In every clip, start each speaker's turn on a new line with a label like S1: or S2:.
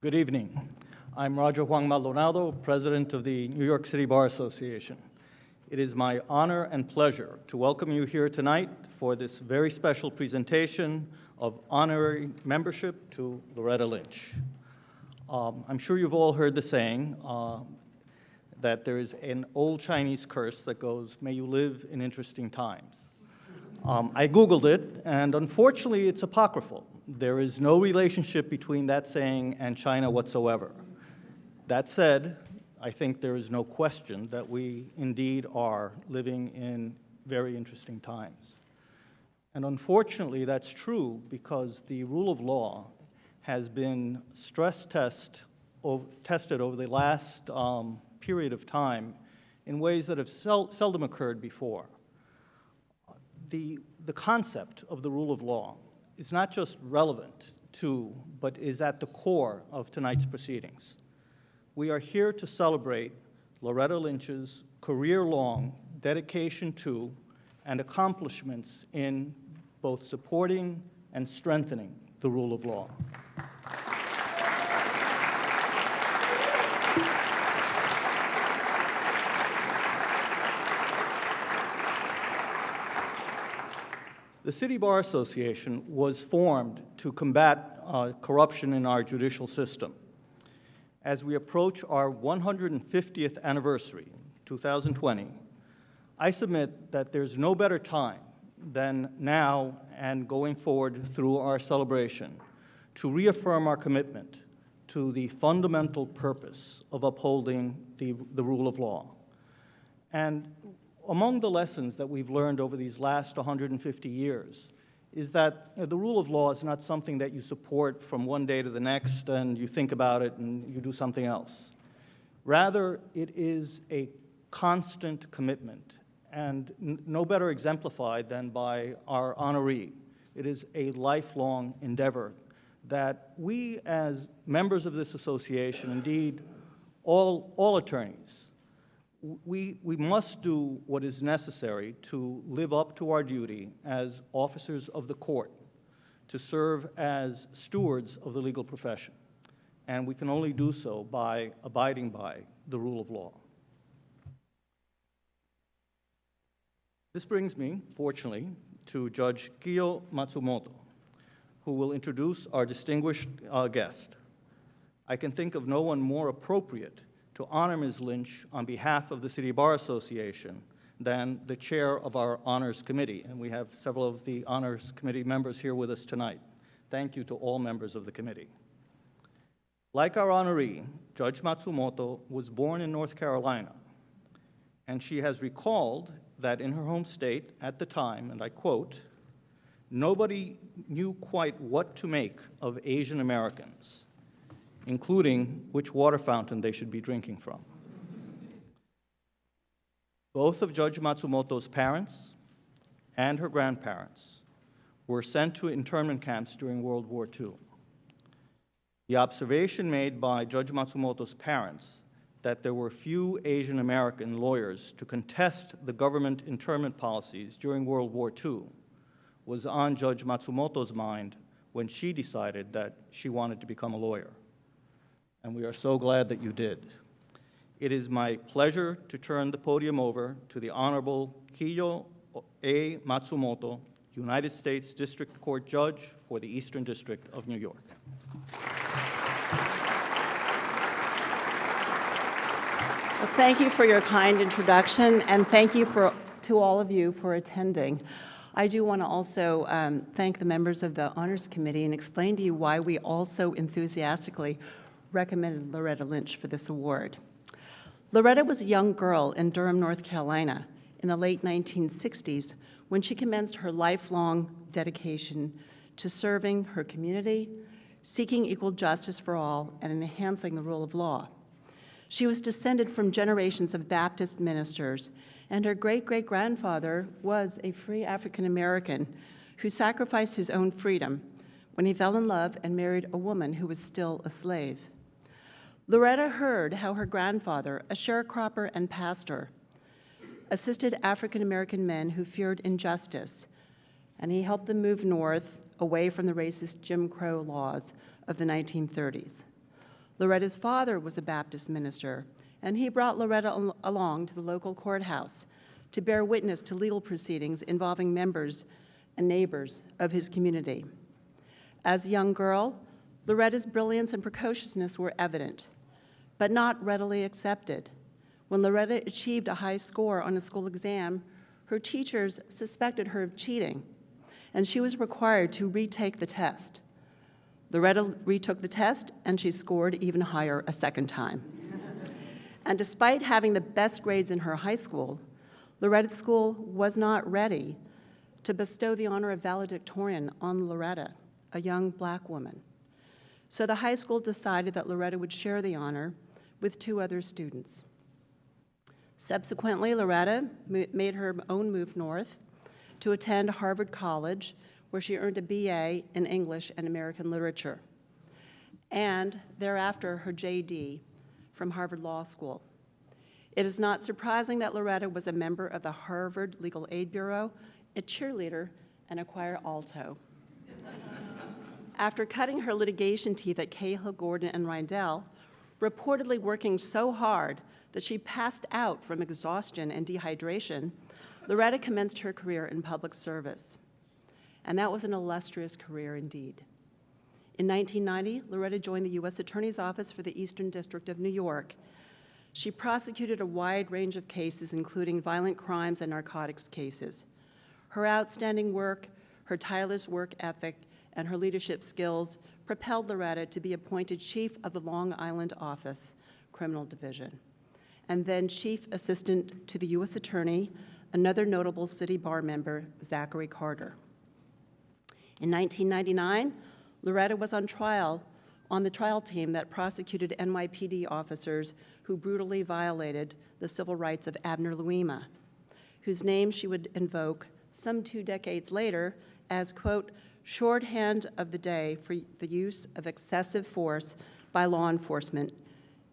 S1: Good evening. I'm Roger Juan Maldonado, President of the New York City Bar Association. It is my honor and pleasure to welcome you here tonight for this very special presentation of honorary membership to Loretta Lynch. I'm sure you've all heard the saying that there is an old Chinese curse that goes, "May you live in interesting times." I Googled it, and unfortunately, it's apocryphal. There is no relationship between that saying and China whatsoever. That said, I think there is no question that we indeed are living in very interesting times. And unfortunately, that's true because the rule of law has been stress tested over the last period of time in ways that have seldom occurred before. The concept of the rule of law is not just relevant to, but is at the core of tonight's proceedings. We are here to celebrate Loretta Lynch's career-long dedication to and accomplishments in both supporting and strengthening the rule of law. The City Bar Association was formed to combat corruption in our judicial system. As we approach our 150th anniversary, 2020, I submit that there's no better time than now and going forward through our celebration to reaffirm our commitment to the fundamental purpose of upholding the rule of law. And among the lessons that we've learned over these last 150 years is that the rule of law is not something that you support from one day to the next and you think about it and you do something else. Rather, it is a constant commitment, and no better exemplified than by our honoree. It is a lifelong endeavor that we as members of this association, indeed all attorneys, we must do what is necessary to live up to our duty as officers of the court, to serve as stewards of the legal profession. And we can only do so by abiding by the rule of law. This brings me, fortunately, to Judge Kiyo Matsumoto, who will introduce our distinguished guest. I can think of no one more appropriate to honor Ms. Lynch on behalf of the City Bar Association than the chair of our Honors Committee, and we have several of the Honors Committee members here with us tonight. Thank you to all members of the committee. Like our honoree, Judge Matsumoto was born in North Carolina, and she has recalled that in her home state at the time, and I quote, "Nobody knew quite what to make of Asian Americans, including which water fountain they should be drinking from." Both of Judge Matsumoto's parents and her grandparents were sent to internment camps during World War II. The observation made by Judge Matsumoto's parents that there were few Asian American lawyers to contest the government internment policies during World War II was on Judge Matsumoto's mind when she decided that she wanted to become a lawyer. And we are so glad that you did. It is my pleasure to turn the podium over to the Honorable Kiyo A. Matsumoto, United States District Court Judge for the Eastern District of New York.
S2: Well, thank you for your kind introduction, and thank you to all of you for attending. I do want to also thank the members of the Honors Committee and explain to you why we also enthusiastically recommended Loretta Lynch for this award. Loretta was a young girl in Durham, North Carolina in the late 1960s when she commenced her lifelong dedication to serving her community, seeking equal justice for all, and enhancing the rule of law. She was descended from generations of Baptist ministers, and her great-great-grandfather was a free African American who sacrificed his own freedom when he fell in love and married a woman who was still a slave. Loretta heard how her grandfather, a sharecropper and pastor, assisted African American men who feared injustice, and he helped them move north away from the racist Jim Crow laws of the 1930s. Loretta's father was a Baptist minister, and he brought Loretta along to the local courthouse to bear witness to legal proceedings involving members and neighbors of his community. As a young girl, Loretta's brilliance and precociousness were evident, but not readily accepted. When Loretta achieved a high score on a school exam, her teachers suspected her of cheating, and she was required to retake the test. Loretta retook the test, and she scored even higher a second time. And despite having the best grades in her high school, Loretta's school was not ready to bestow the honor of valedictorian on Loretta, a young black woman. So the high school decided that Loretta would share the honor with 2 other students. Subsequently, Loretta made her own move north to attend Harvard College, where she earned a BA in English and American Literature, and thereafter her JD from Harvard Law School. It is not surprising that Loretta was a member of the Harvard Legal Aid Bureau, a cheerleader, and a choir alto. After cutting her litigation teeth at Cahill, Gordon, and Rindell, reportedly working so hard that she passed out from exhaustion and dehydration, Loretta commenced her career in public service. And that was an illustrious career indeed. In 1990, Loretta joined the U.S. Attorney's Office for the Eastern District of New York. She prosecuted a wide range of cases, including violent crimes and narcotics cases. Her outstanding work, her tireless work ethic, and her leadership skills propelled Loretta to be appointed chief of the Long Island Office, Criminal Division, and then chief assistant to the U.S. Attorney, another notable city bar member, Zachary Carter. In 1999, Loretta was on the trial team that prosecuted NYPD officers who brutally violated the civil rights of Abner Louima, whose name she would invoke some 2 decades later as, quote, shorthand of the day for the use of excessive force by law enforcement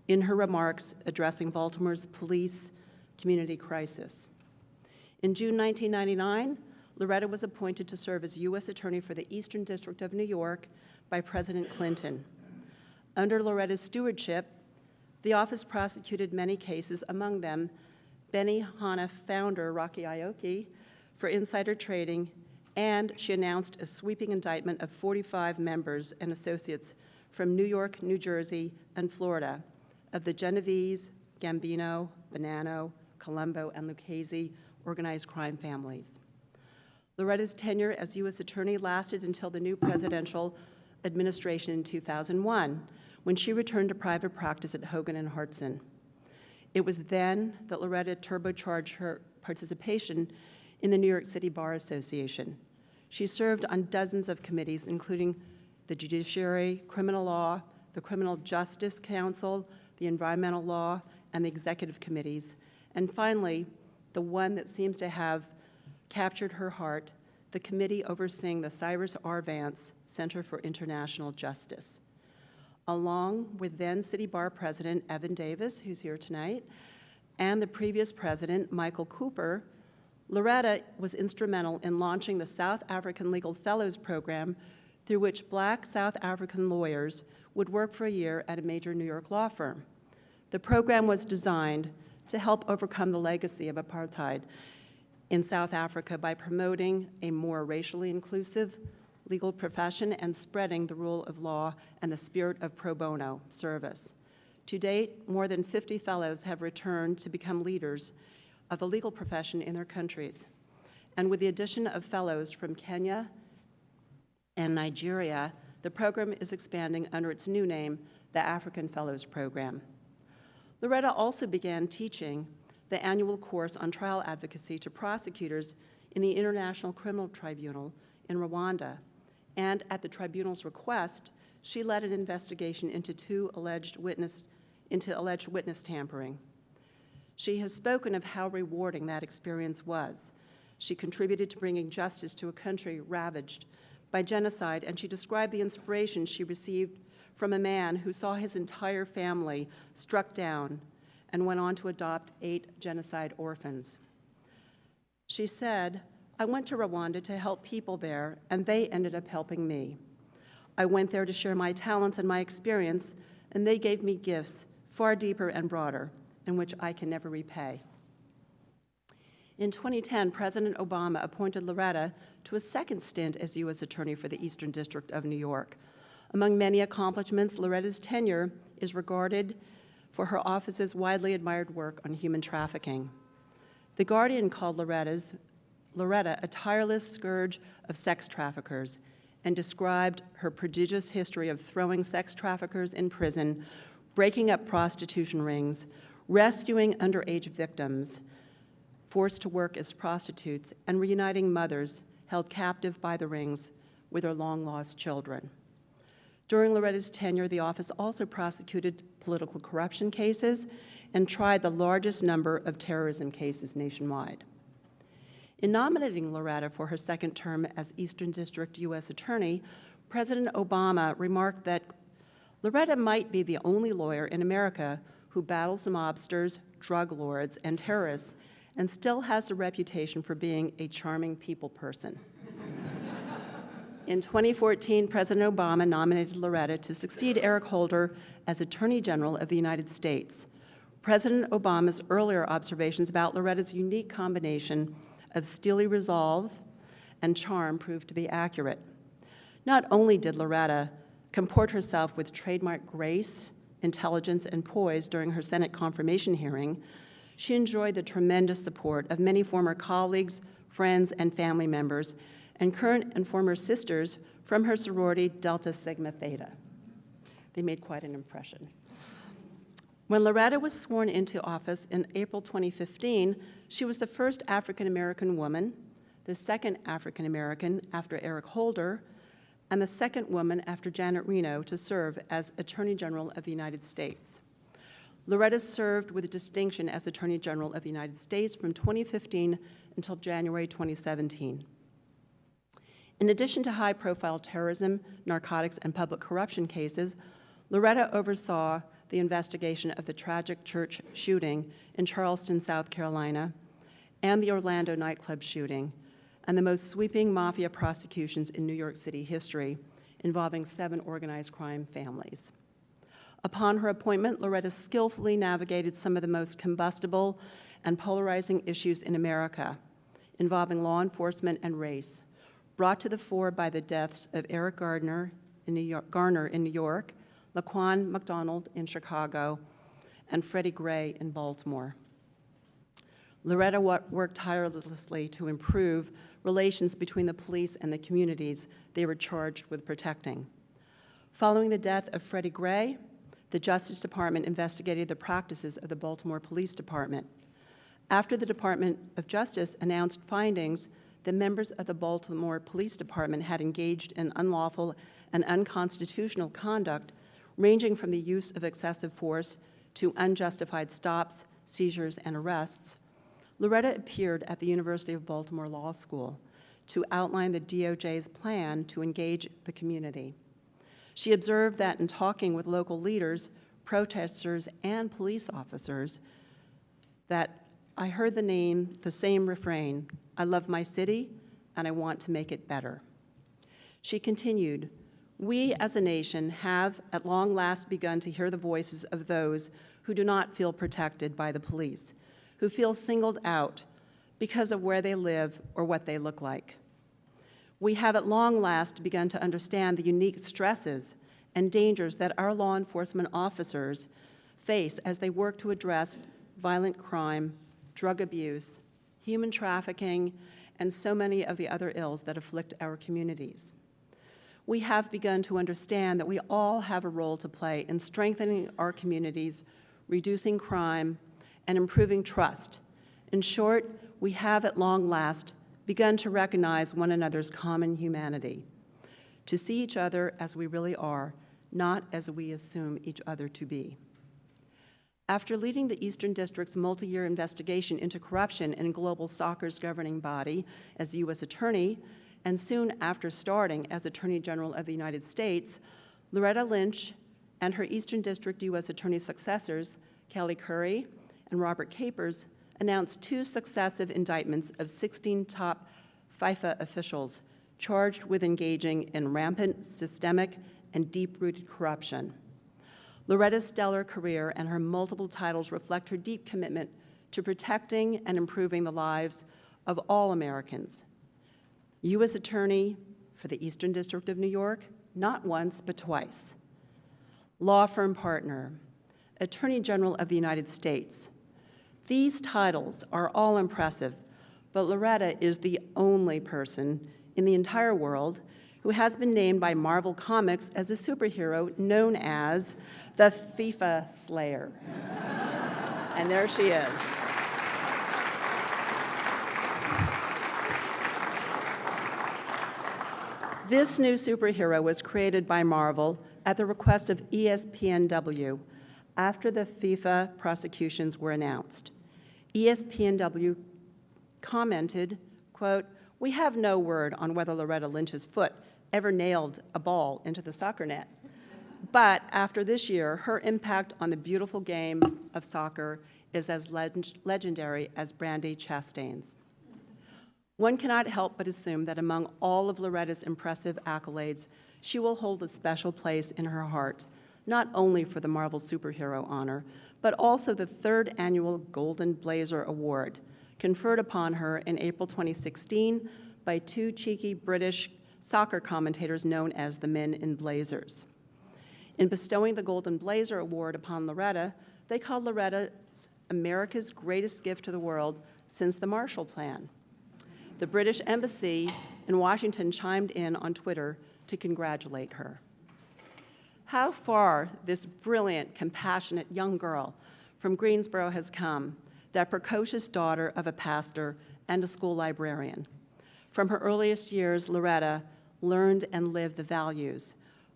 S2: in her remarks addressing Baltimore's police community crisis. In June 1999, Loretta was appointed to serve as U.S. Attorney for the Eastern District of New York by President Clinton. Under Loretta's stewardship, the office prosecuted many cases, among them Benihana founder Rocky Aoki for insider trading, and she announced a sweeping indictment of 45 members and associates from New York, New Jersey, and Florida of the Genovese, Gambino, Bonanno, Colombo, and Lucchese organized crime families. Loretta's tenure as U.S. Attorney lasted until the new presidential administration in 2001, when she returned to private practice at Hogan and Hartson. It was then that Loretta turbocharged her participation in the New York City Bar Association. She served on dozens of committees, including the Judiciary, Criminal Law, the Criminal Justice Council, the Environmental Law, and the Executive Committees, and finally, the one that seems to have captured her heart, the committee overseeing the Cyrus R. Vance Center for International Justice. Along with then City Bar President Evan Davis, who's here tonight, and the previous president, Michael Cooper, Loretta was instrumental in launching the South African Legal Fellows Program, through which Black South African lawyers would work for a year at a major New York law firm. The program was designed to help overcome the legacy of apartheid in South Africa by promoting a more racially inclusive legal profession and spreading the rule of law and the spirit of pro bono service. To date, more than 50 fellows have returned to become leaders of the legal profession in their countries. And with the addition of fellows from Kenya and Nigeria, the program is expanding under its new name, the African Fellows Program. Loretta also began teaching the annual course on trial advocacy to prosecutors in the International Criminal Tribunal in Rwanda, and at the tribunal's request, she led an investigation into alleged witness tampering. She has spoken of how rewarding that experience was. She contributed to bringing justice to a country ravaged by genocide, and she described the inspiration she received from a man who saw his entire family struck down and went on to adopt 8 genocide orphans. She said, "I went to Rwanda to help people there, and they ended up helping me. I went there to share my talents and my experience, and they gave me gifts far deeper and broader, and which I can never repay. In 2010, President Obama appointed Loretta to a second stint as U.S. Attorney for the Eastern District of New York. Among many accomplishments, Loretta's tenure is regarded for her office's widely admired work on human trafficking. The Guardian called Loretta a tireless scourge of sex traffickers and described her prodigious history of throwing sex traffickers in prison, breaking up prostitution rings, rescuing underage victims forced to work as prostitutes, and reuniting mothers held captive by the rings with their long-lost children. During Loretta's tenure, the office also prosecuted political corruption cases and tried the largest number of terrorism cases nationwide. In nominating Loretta for her second term as Eastern District U.S. Attorney, President Obama remarked that Loretta might be the only lawyer in America who battles mobsters, drug lords, and terrorists, and still has the reputation for being a charming people person. In 2014, President Obama nominated Loretta to succeed Eric Holder as Attorney General of the United States. President Obama's earlier observations about Loretta's unique combination of steely resolve and charm proved to be accurate. Not only did Loretta comport herself with trademark grace, intelligence, and poise during her Senate confirmation hearing, she enjoyed the tremendous support of many former colleagues, friends, and family members, and current and former sisters from her sorority Delta Sigma Theta. They made quite an impression. When Loretta was sworn into office in April 2015, she was the first African-American woman, the second African-American after Eric Holder, and the second woman after Janet Reno to serve as Attorney General of the United States. Loretta served with distinction as Attorney General of the United States from 2015 until January 2017. In addition to high-profile terrorism, narcotics, and public corruption cases, Loretta oversaw the investigation of the tragic church shooting in Charleston, South Carolina, and the Orlando nightclub shooting, and the most sweeping mafia prosecutions in New York City history, involving 7 organized crime families. Upon her appointment, Loretta skillfully navigated some of the most combustible and polarizing issues in America, involving law enforcement and race, brought to the fore by the deaths of Eric Garner in New York, Laquan McDonald in Chicago, and Freddie Gray in Baltimore. Loretta worked tirelessly to improve relations between the police and the communities they were charged with protecting. Following the death of Freddie Gray, the Justice Department investigated the practices of the Baltimore Police Department. After the Department of Justice announced findings that members of the Baltimore Police Department had engaged in unlawful and unconstitutional conduct, ranging from the use of excessive force to unjustified stops, seizures, and arrests, Loretta appeared at the University of Baltimore Law School to outline the DOJ's plan to engage the community. She observed that in talking with local leaders, protesters, and police officers, that I heard the same refrain, I love my city and I want to make it better. She continued, we as a nation have at long last begun to hear the voices of those who do not feel protected by the police, who feel singled out because of where they live or what they look like. We have at long last begun to understand the unique stresses and dangers that our law enforcement officers face as they work to address violent crime, drug abuse, human trafficking, and so many of the other ills that afflict our communities. We have begun to understand that we all have a role to play in strengthening our communities, reducing crime, and improving trust. In short, we have at long last begun to recognize one another's common humanity, to see each other as we really are, not as we assume each other to be. After leading the Eastern District's multi-year investigation into corruption in global soccer's governing body as the U.S. Attorney, and soon after starting as Attorney General of the United States, Loretta Lynch and her Eastern District U.S. Attorney successors, Kelly Currie and Robert Capers, announced 2 successive indictments of 16 top FIFA officials charged with engaging in rampant, systemic, and deep-rooted corruption. Loretta's stellar career and her multiple titles reflect her deep commitment to protecting and improving the lives of all Americans. U.S. Attorney for the Eastern District of New York, not once, but twice. Law firm partner, Attorney General of the United States. These titles are all impressive, but Loretta is the only person in the entire world who has been named by Marvel Comics as a superhero known as the FIFA Slayer. And there she is. This new superhero was created by Marvel at the request of ESPNW after the FIFA prosecutions were announced. ESPNW commented, quote, "We have no word on whether Loretta Lynch's foot ever nailed a ball into the soccer net. But after this year, her impact on the beautiful game of soccer is as legendary as Brandi Chastain's." One cannot help but assume that among all of Loretta's impressive accolades, she will hold a special place in her heart, not only for the Marvel Superhero honor, but also the 3rd annual Golden Blazer Award, conferred upon her in April 2016 by 2 cheeky British soccer commentators known as the Men in Blazers. In bestowing the Golden Blazer Award upon Loretta, they called Loretta America's greatest gift to the world since the Marshall Plan. The British Embassy in Washington chimed in on Twitter to congratulate her. How far this brilliant, compassionate young girl from Greensboro has come, that precocious daughter of a pastor and a school librarian. From her earliest years, Loretta learned and lived the values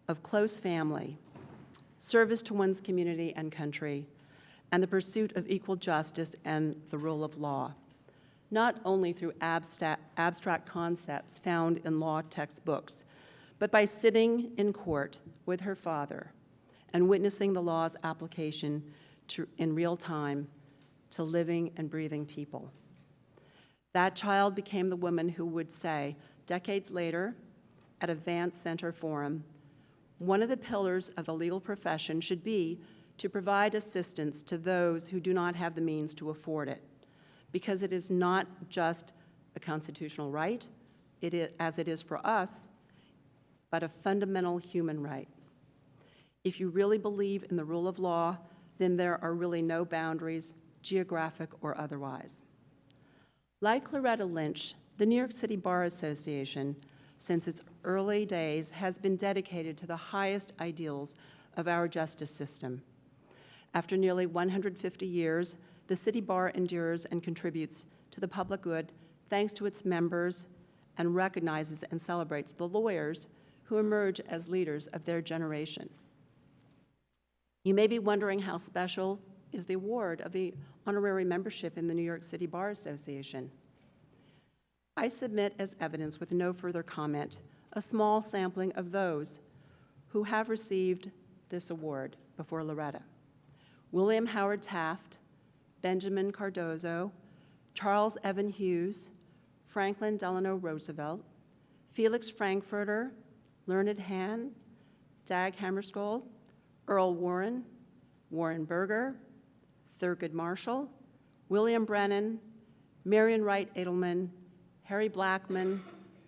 S2: of close family, service to one's community and country, and the pursuit of equal justice and the rule of law, not only through abstract concepts found in law textbooks, but by sitting in court with her father and witnessing the law's application in real time to living and breathing people. That child became the woman who would say, decades later, at a Vance Center forum, one of the pillars of the legal profession should be to provide assistance to those who do not have the means to afford it, because it is not just a constitutional right, as it is for us, but a fundamental human right. If you really believe in the rule of law, then there are really no boundaries, geographic or otherwise. Like Loretta Lynch, the New York City Bar Association, since its early days, has been dedicated to the highest ideals of our justice system. After nearly 150 years, the City Bar endures and contributes to the public good thanks to its members and recognizes and celebrates the lawyers who emerge as leaders of their generation. You may be wondering how special is the award of the honorary membership in the New York City Bar Association. I submit as evidence with no further comment a small sampling of those who have received this award before Loretta. William Howard Taft, Benjamin Cardozo, Charles Evan Hughes, Franklin Delano Roosevelt, Felix Frankfurter, Learned Hand, Dag Hammarskjöld, Earl Warren, Warren Burger, Thurgood Marshall, William Brennan, Marion Wright Edelman, Harry Blackman,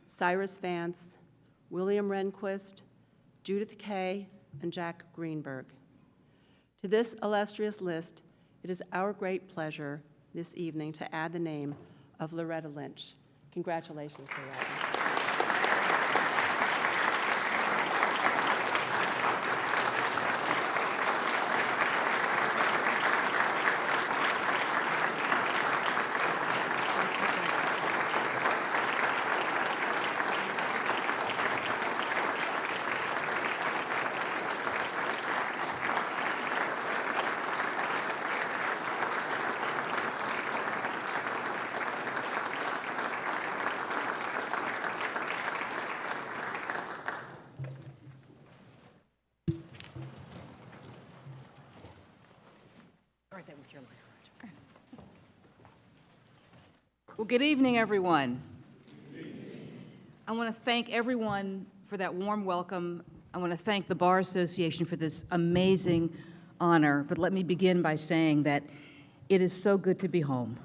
S2: Cyrus Vance, William Rehnquist, Judith Kay, and Jack Greenberg. To this illustrious list, it is our great pleasure this evening to add the name of Loretta Lynch. Congratulations, Loretta.
S3: Well, good evening, everyone. I want to thank everyone for that warm welcome. I want to thank the Bar Association for this amazing honor, but let me begin by saying that it is so good to be home.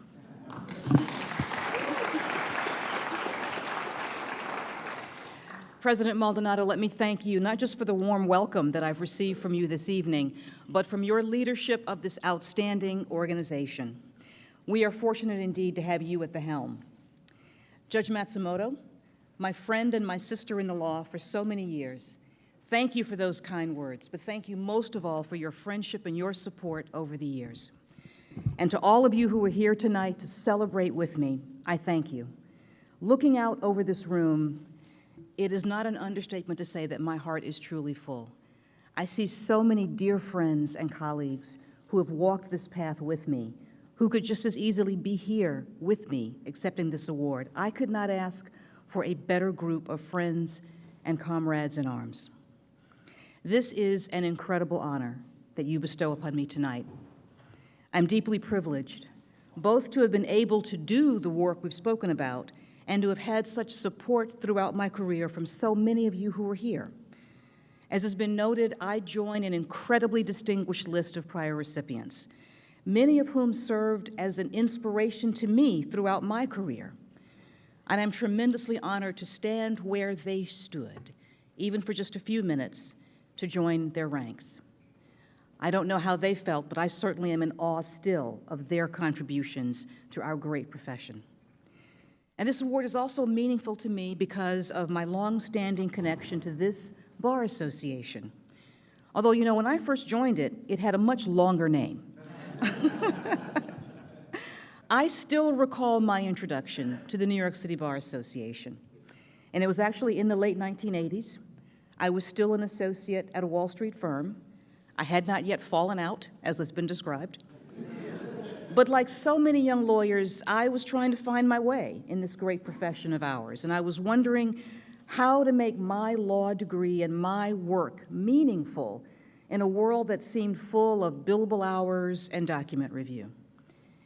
S3: President Maldonado, let me thank you not just for the warm welcome that I've received from you this evening, but from your leadership of this outstanding organization. We are fortunate indeed to have you at the helm. Judge Matsumoto, my friend and my sister in the law for so many years, thank you for those kind words, but thank you most of all for your friendship and your support over the years. And to all of you who are here tonight to celebrate with me, I thank you. Looking out over this room, it is not an understatement to say that my heart is truly full. I see so many dear friends and colleagues who have walked this path with me, who could just as easily be here with me accepting this award. I could not ask for a better group of friends and comrades in arms. This is an incredible honor that you bestow upon me tonight. I'm deeply privileged, both to have been able to do the work we've spoken about and to have had such support throughout my career from so many of you who are here. As has been noted, I join an incredibly distinguished list of prior recipients, many of whom served as an inspiration to me throughout my career. And I'm tremendously honored to stand where they stood, even for just a few minutes, to join their ranks. I don't know how they felt, but I certainly am in awe still of their contributions to our great profession. And this award is also meaningful to me because of my long-standing connection to this bar association. Although, you know, when I first joined it, it had a much longer name. I still recall my introduction to the New York City Bar Association. And it was actually in the late 1980s. I was still an associate at a Wall Street firm. I had not yet fallen out, as has been described. But like so many young lawyers, I was trying to find my way in this great profession of ours, and I was wondering how to make my law degree and my work meaningful in a world that seemed full of billable hours and document review.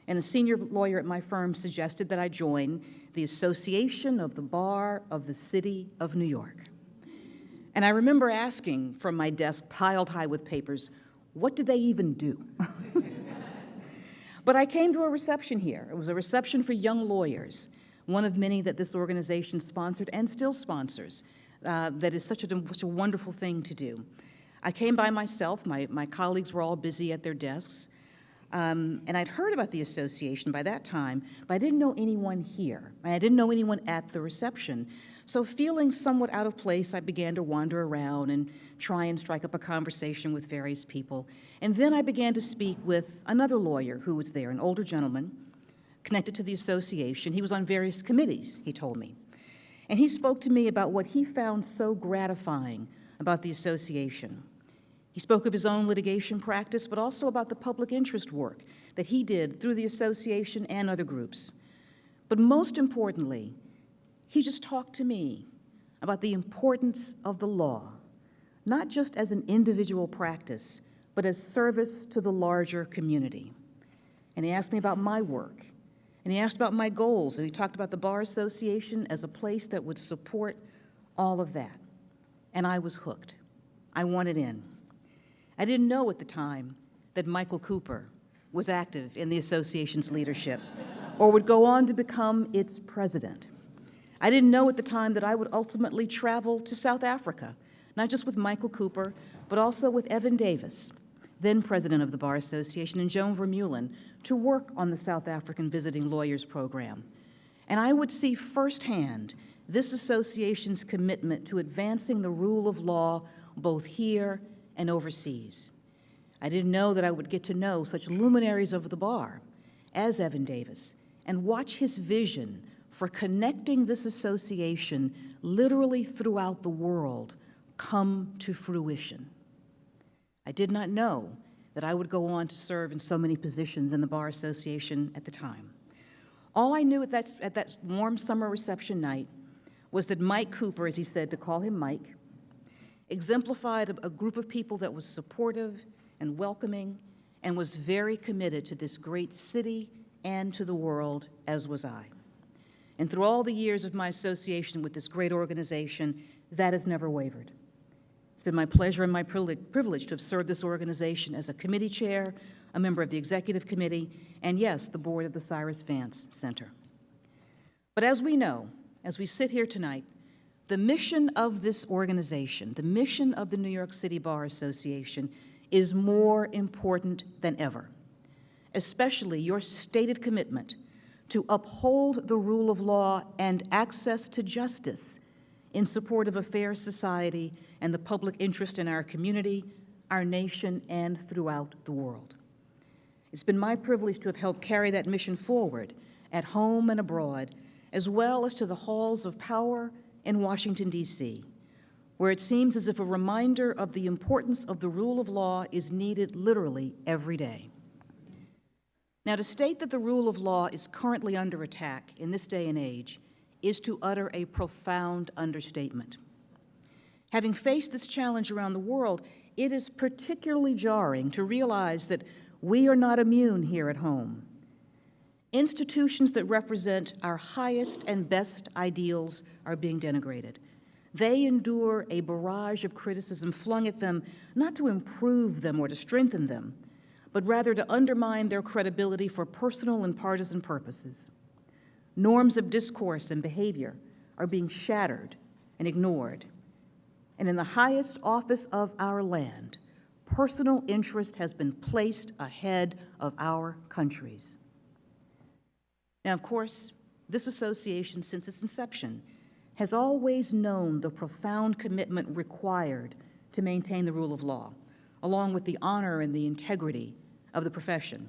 S3: And a senior lawyer at my firm suggested that I join the Association of the Bar of the City of New York. And I remember asking from my desk, piled high with papers, what do they even do? But I came to a reception here. It was a reception for young lawyers, one of many that this organization sponsored and still sponsors. That is such a wonderful thing to do. I came by myself. My colleagues were all busy at their desks. And I'd heard about the association by that time, but I didn't know anyone here. I didn't know anyone at the reception. So feeling somewhat out of place, I began to wander around and try and strike up a conversation with various people. And then I began to speak with another lawyer who was there, an older gentleman connected to the association. He was on various committees, he told me. And he spoke to me about what he found so gratifying about the association. He spoke of his own litigation practice, but also about the public interest work that he did through the association and other groups. But most importantly, he just talked to me about the importance of the law, not just as an individual practice, but as service to the larger community. And he asked me about my work, and he asked about my goals, and he talked about the Bar Association as a place that would support all of that. And I was hooked. I wanted in. I didn't know at the time that Michael Cooper was active in the association's leadership or would go on to become its president. I didn't know at the time that I would ultimately travel to South Africa, not just with Michael Cooper, but also with Evan Davis, then president of the Bar Association, and Joan Vermeulen, to work on the South African Visiting Lawyers Program. And I would see firsthand this association's commitment to advancing the rule of law both here and overseas. I didn't know that I would get to know such luminaries of the bar as Evan Davis and watch his vision for connecting this association literally throughout the world come to fruition. I did not know that I would go on to serve in so many positions in the Bar Association at the time. All I knew at that warm summer reception night was that Mike Cooper, as he said to call him Mike, exemplified a group of people that was supportive and welcoming and was very committed to this great city and to the world, as was I. And through all the years of my association with this great organization, that has never wavered. It's been my pleasure and my privilege to have served this organization as a committee chair, a member of the executive committee, and yes, the board of the Cyrus Vance Center. But as we know, as we sit here tonight, the mission of this organization, the mission of the New York City Bar Association, is more important than ever, especially your stated commitment to uphold the rule of law and access to justice in support of a fair society and the public interest in our community, our nation, and throughout the world. It's been my privilege to have helped carry that mission forward at home and abroad, as well as to the halls of power in Washington, D.C., where it seems as if a reminder of the importance of the rule of law is needed literally every day. Now, to state that the rule of law is currently under attack in this day and age is to utter a profound understatement. Having faced this challenge around the world, it is particularly jarring to realize that we are not immune here at home. Institutions that represent our highest and best ideals are being denigrated. They endure a barrage of criticism flung at them not to improve them or to strengthen them, but rather to undermine their credibility for personal and partisan purposes. Norms of discourse and behavior are being shattered and ignored. And in the highest office of our land, personal interest has been placed ahead of our country's. Now, of course, this association, since its inception, has always known the profound commitment required to maintain the rule of law, along with the honor and the integrity of the profession.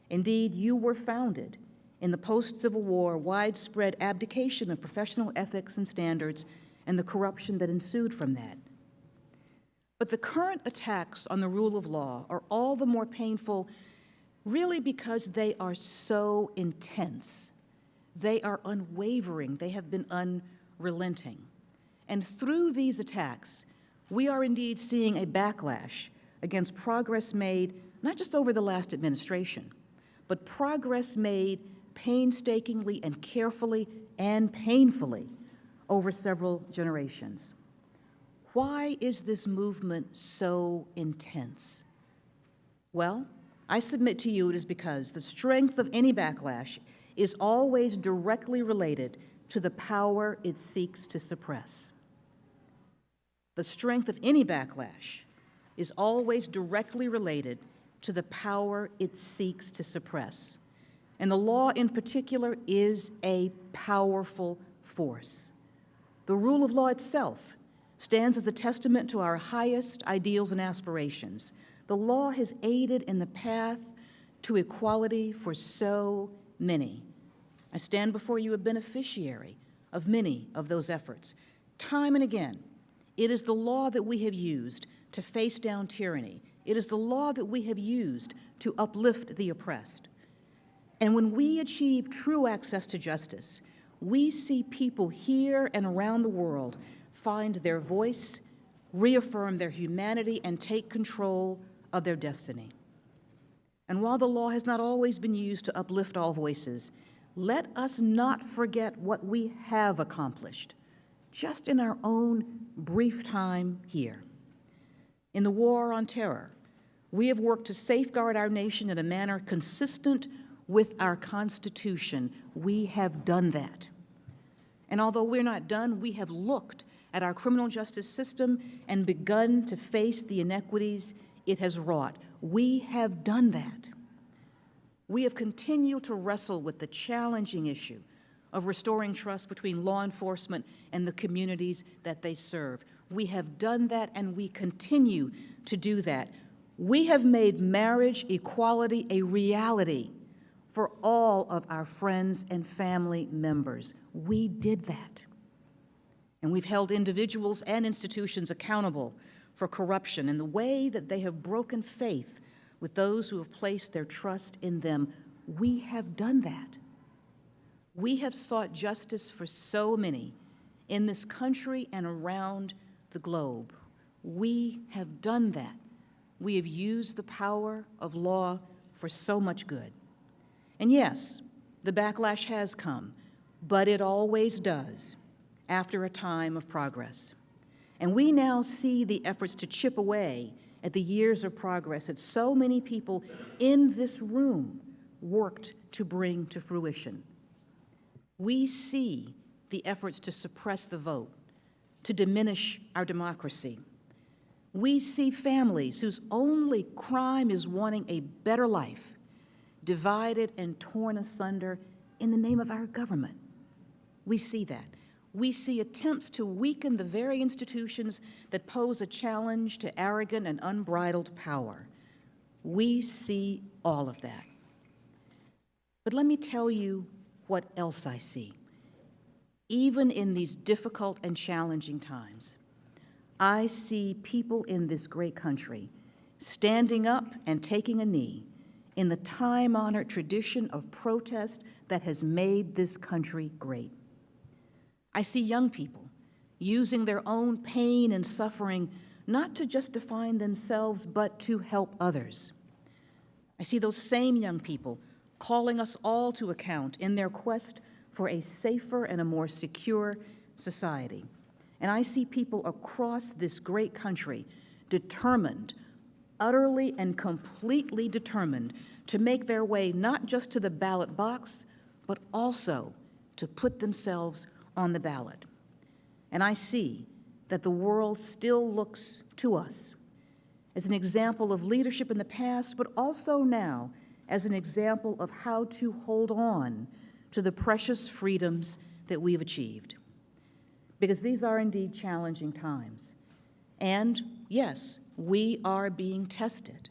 S3: Indeed, you were founded in the post-Civil War widespread abdication of professional ethics and standards and the corruption that ensued from that. But the current attacks on the rule of law are all the more painful really because they are so intense. They are unwavering. They have been unrelenting. And through these attacks, we are indeed seeing a backlash against progress made not just over the last administration, but progress made painstakingly and carefully and painfully over several generations. Why is this movement so intense? Well, I submit to you it is because the strength of any backlash is always directly related to the power it seeks to suppress. The strength of any backlash is always directly related to the power it seeks to suppress. And the law in particular is a powerful force. The rule of law itself stands as a testament to our highest ideals and aspirations. The law has aided in the path to equality for so many. I stand before you a beneficiary of many of those efforts. Time and again, it is the law that we have used to face down tyranny. It is the law that we have used to uplift the oppressed. And when we achieve true access to justice, we see people here and around the world find their voice, reaffirm their humanity, and take control of their destiny. And while the law has not always been used to uplift all voices, let us not forget what we have accomplished, just in our own brief time here. In the war on terror, we have worked to safeguard our nation in a manner consistent with our Constitution. We have done that. And although we're not done, we have looked at our criminal justice system and begun to face the inequities it has wrought. We have done that. We have continued to wrestle with the challenging issue of restoring trust between law enforcement and the communities that they serve. We have done that, and we continue to do that. We have made marriage equality a reality for all of our friends and family members. We did that. And we've held individuals and institutions accountable for corruption in the way that they have broken faith with those who have placed their trust in them. We have done that. We have sought justice for so many in this country and around the globe. We have done that. We have used the power of law for so much good. And yes, the backlash has come, but it always does after a time of progress. And we now see the efforts to chip away at the years of progress that so many people in this room worked to bring to fruition. We see the efforts to suppress the vote, to diminish our democracy. We see families whose only crime is wanting a better life, divided and torn asunder in the name of our government. We see that. We see attempts to weaken the very institutions that pose a challenge to arrogant and unbridled power. We see all of that. But let me tell you what else I see. Even in these difficult and challenging times, I see people in this great country standing up and taking a knee in the time-honored tradition of protest that has made this country great. I see young people using their own pain and suffering not to just define themselves, but to help others. I see those same young people calling us all to account in their quest for a safer and a more secure society. And I see people across this great country determined, utterly and completely determined, to make their way not just to the ballot box, but also to put themselves on the ballot. And I see that the world still looks to us as an example of leadership in the past, but also now as an example of how to hold on to the precious freedoms that we've achieved. Because these are indeed challenging times. And yes, we are being tested.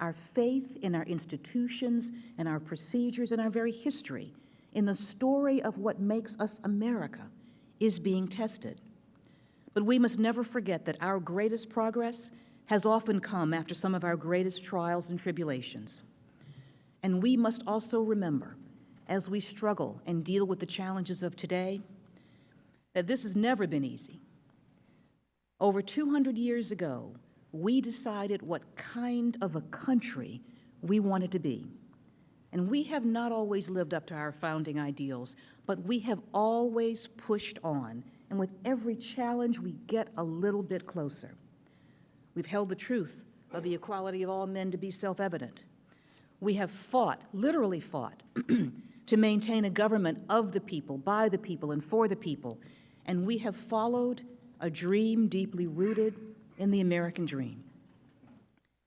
S3: Our faith in our institutions and our procedures and our very history in the story of what makes us America is being tested. But we must never forget that our greatest progress has often come after some of our greatest trials and tribulations. And we must also remember, as we struggle and deal with the challenges of today, that this has never been easy. Over 200 years ago, we decided what kind of a country we wanted to be. And we have not always lived up to our founding ideals, but we have always pushed on. And with every challenge, we get a little bit closer. We've held the truth of the equality of all men to be self-evident. We have fought, literally fought, to maintain a government of the people, by the people, and for the people. And we have followed a dream deeply rooted in the American dream.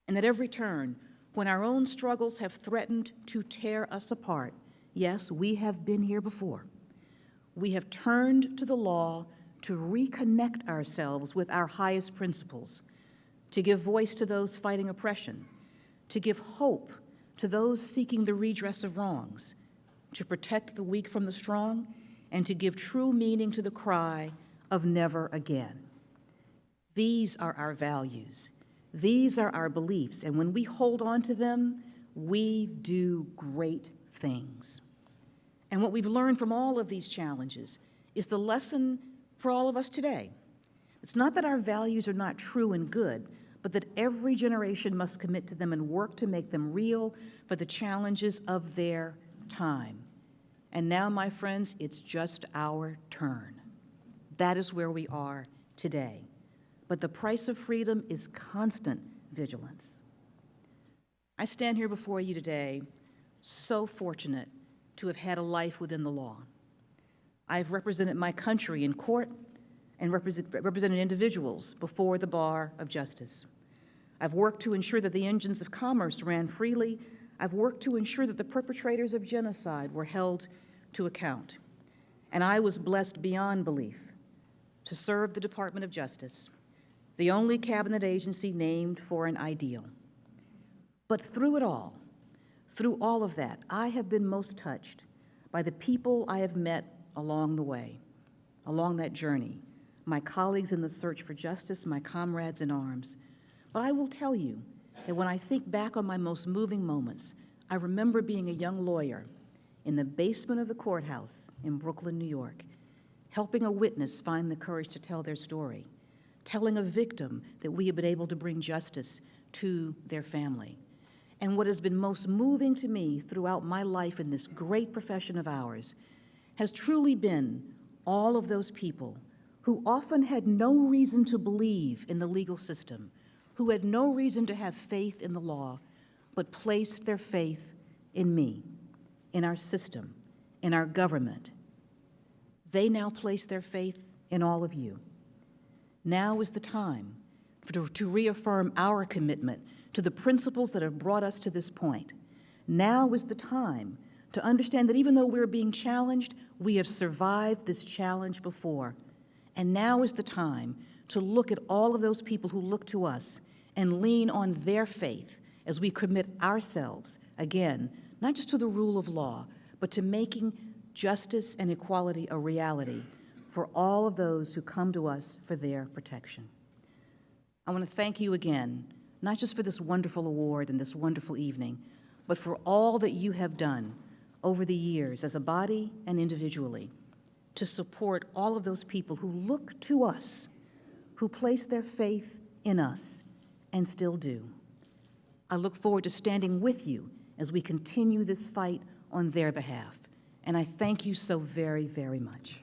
S3: And at every turn, when our own struggles have threatened to tear us apart, yes, we have been here before, we have turned to the law to reconnect ourselves with our highest principles, to give voice to those fighting oppression, to give hope to those seeking the redress of wrongs, to protect the weak from the strong, and to give true meaning to the cry of never again. These are our values. These are our beliefs, and when we hold on to them, we do great things. And what we've learned from all of these challenges is the lesson for all of us today. It's not that our values are not true and good, but that every generation must commit to them and work to make them real for the challenges of their time. And now, my friends, it's just our turn. That is where we are today. But the price of freedom is constant vigilance. I stand here before you today so fortunate to have had a life within the law. I've represented my country in court and represented individuals before the bar of justice. I've worked to ensure that the engines of commerce ran freely. I've worked to ensure that the perpetrators of genocide were held to account. And I was blessed beyond belief to serve the Department of Justice, the only cabinet agency named for an ideal. But through it all, through all of that, I have been most touched by the people I have met along the way, along that journey, my colleagues in the search for justice, my comrades in arms. But I will tell you that when I think back on my most moving moments, I remember being a young lawyer in the basement of the courthouse in Brooklyn, New York, helping a witness find the courage to tell their story, telling a victim that we have been able to bring justice to their family. And what has been most moving to me throughout my life in this great profession of ours has truly been all of those people who often had no reason to believe in the legal system, who had no reason to have faith in the law, but placed their faith in me, in our system, in our government. They now place their faith in all of you. Now is the time to reaffirm our commitment to the principles that have brought us to this point. Now is the time to understand that even though we're being challenged, we have survived this challenge before. And now is the time to look at all of those people who look to us and lean on their faith as we commit ourselves, again, not just to the rule of law, but to making justice and equality a reality for all of those who come to us for their protection. I want to thank you again, not just for this wonderful award and this wonderful evening, but for all that you have done over the years as a body and individually to support all of those people who look to us, who place their faith in us, and still do. I look forward to standing with you as we continue this fight on their behalf, and I thank you so very, very much.